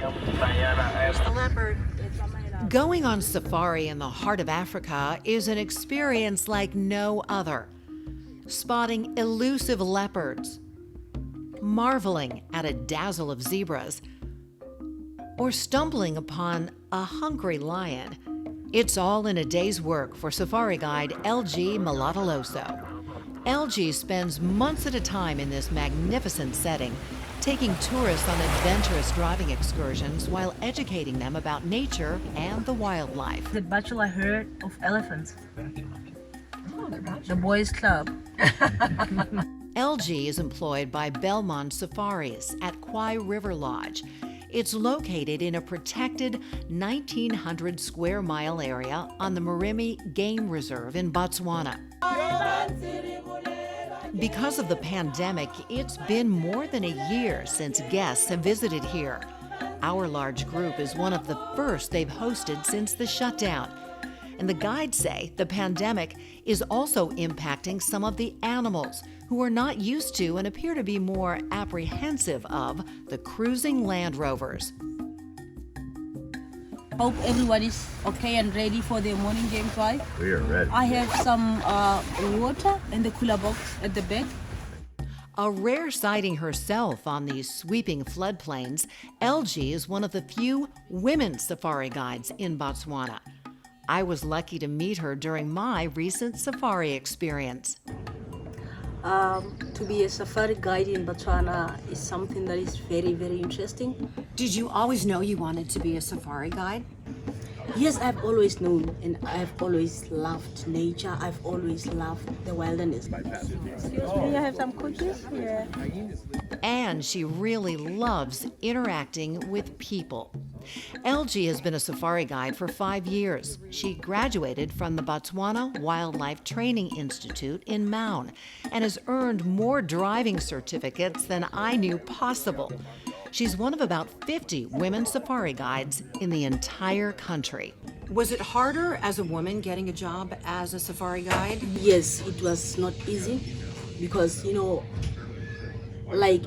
A leopard. Going on safari in the heart of Africa is an experience like no other. Spotting elusive leopards, marveling at a dazzle of zebras, or stumbling upon a hungry lion. It's all in a day's work for safari guide LG Malataloso. LG spends months at a time in this magnificent setting, taking tourists on adventurous driving excursions while educating them about nature and the wildlife. The bachelor herd of elephants. The boys club. LG is employed by Belmont Safaris at Kwai River Lodge. It's located in a protected 1,900 square mile area on the Marimi Game Reserve in Botswana. Because of the pandemic, it's been more than a year since guests have visited here. Our large group is one of the first they've hosted since the shutdown. And the guides say the pandemic is also impacting some of the animals who are not used to and appear to be more apprehensive of the cruising Land Rovers. Hope everybody's okay and ready for their morning game drive. We are ready. I have some water in the cooler box at the back. A rare sighting herself on these sweeping floodplains, LG is one of the few women safari guides in Botswana. I was lucky to meet her during my recent safari experience. To be a safari guide in Botswana is something that is very, very interesting. Did you always know you wanted to be a safari guide? Yes, I've always known, and I've always loved nature. I've always loved the wilderness. Excuse me, I have some cookies here. And she really loves interacting with people. LG has been a safari guide for 5 years. She graduated from the Botswana Wildlife Training Institute in Maun and has earned more driving certificates than I knew possible. She's one of about 50 women safari guides in the entire country. Was it harder as a woman getting a job as a safari guide? Yes, it was not easy because, like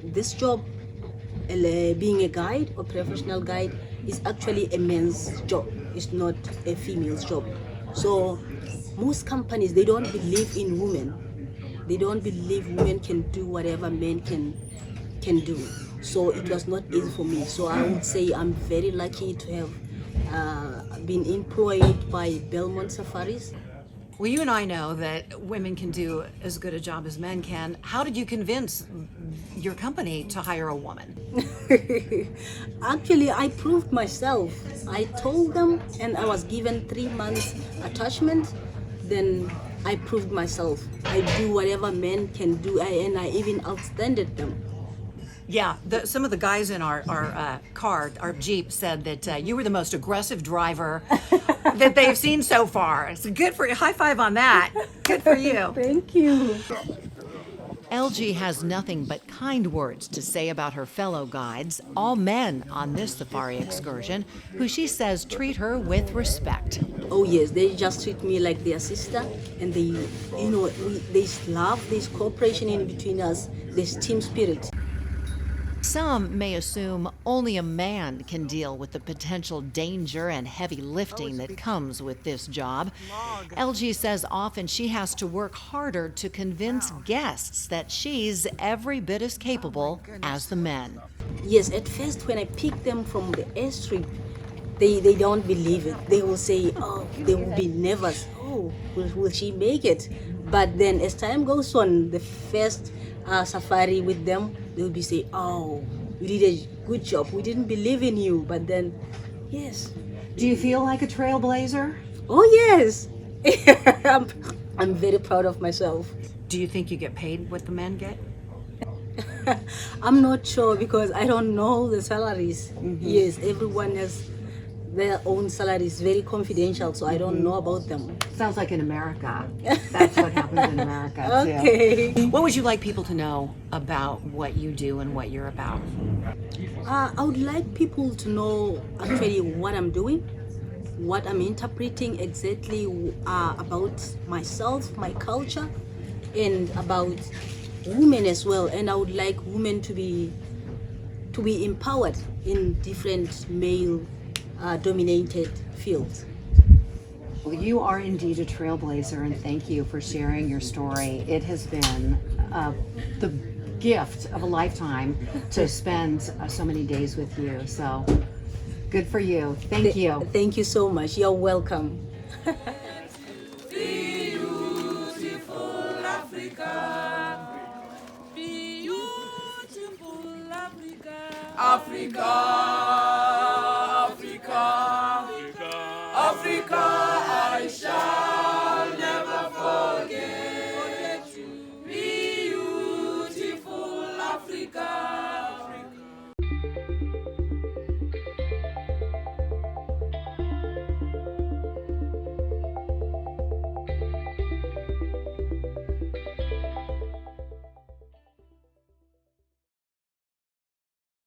this job, being a guide or professional guide is actually a man's job. It's not a female's job. So most companies, they don't believe in women. They don't believe women can do whatever men can do. So it was not easy for me. So I would say I'm very lucky to have been employed by Belmont Safaris. Well, you and I know that women can do as good a job as men can. How did you convince your company to hire a woman? Actually, I proved myself. I told them, and I was given 3 months attachment. Then I proved myself. I do whatever men can do, and I even outstanded them. Yeah, some of the guys in our car, our Jeep, said that you were the most aggressive driver that they've seen so far. It's good for you. High five on that. Good for you. Thank you. LG has nothing but kind words to say about her fellow guides, all men on this safari excursion, who she says treat her with respect. Oh yes, they just treat me like their sister, and there's love, there's cooperation in between us, there's team spirit. Some may assume only a man can deal with the potential danger and heavy lifting that comes with this job. LG says often she has to work harder to convince guests that she's every bit as capable as the men. Yes, at first when I pick them from the airstrip, they don't believe it. They will say, oh, they will be nervous. Oh, will she make it? But then as time goes on, the first safari with them, they will be saying, oh, you did a good job. We didn't believe in you. But then, yes. Do you feel like a trailblazer? Oh, yes. I'm very proud of myself. Do you think you get paid what the men get? I'm not sure because I don't know the salaries. Mm-hmm. Yes, everyone has their own salaries, very confidential, so I don't know about them. Sounds like in America. That's what happens in America. Okay. Too. What would you like people to know about what you do and what you're about? I would like people to know actually what I'm doing, what I'm interpreting exactly about myself, my culture, and about women as well. And I would like women to be to be empowered in different male dominated fields. Well, you are indeed a trailblazer, and thank you for sharing your story. It has been the gift of a lifetime to spend so many days with you. So good for you. Thank you. Thank you so much. You're welcome. Beautiful Africa, beautiful Africa, Africa.